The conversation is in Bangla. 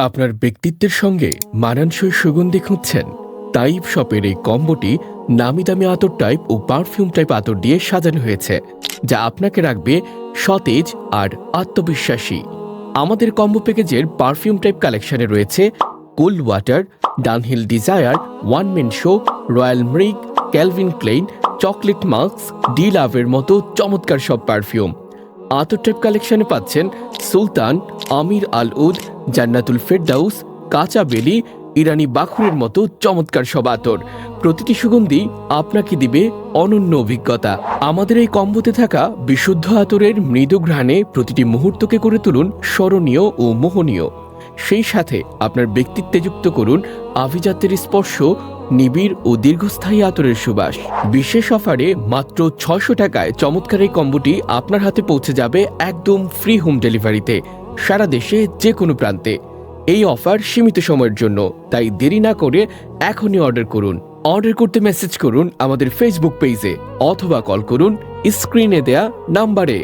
আপনার ব্যক্তিত্বের সঙ্গে মানানসই সুগন্ধি খুঁজছেন? তাইব শপের এই কম্বোটি নামি দামি আতর টাইপ ও পারফিউম টাইপ আতর দিয়ে সাজানো হয়েছে, যা আপনাকে রাখবে সতেজ আর আত্মবিশ্বাসী। আমাদের কম্বো প্যাকেজের পারফিউম টাইপ কালেকশনে রয়েছে cool water, Dunhill desire, one man show, royal মৃগ, ক্যালভিন ক্লেইন, চকলেট মাস্ক, ডি লাভের মতো চমৎকার সব পারফিউম। আতর টাইপ কালেকশনে পাচ্ছেন সুলতান, আমির আল উদ, জান্নাতুল ফেরদাউস, কাঁচা বেলি, ইরানি বাখুরের মতো চমৎকার সব আতর। প্রতিটি সুগন্ধি আপনাকে দিবে অনন্য অভিজ্ঞতা। আমাদের এই কম্বোতে থাকা বিশুদ্ধ আতরের মৃদু ঘ্রাণে প্রতিটি মুহূর্তকে করে তুলুন স্মরণীয় ও মোহনীয়। সেই সাথে আপনার ব্যক্তিত্বে যুক্ত করুন আভিজাত্যের স্পর্শ, নিবিড় ও দীর্ঘস্থায়ী আতরের সুবাস। বিশেষ অফারে মাত্র 600 টাকায় চমৎকার এই কম্বোটি আপনার হাতে পৌঁছে যাবে একদম ফ্রি হোম ডেলিভারিতে, সারা দেশে যে কোনো প্রান্তে। এই অফার সীমিত সময়ের জন্য, তাই দেরি না করে এখনই অর্ডার করুন। অর্ডার করতে মেসেজ করুন আমাদের ফেসবুক পেজে অথবা কল করুন স্ক্রিনে দেয়া নাম্বারে।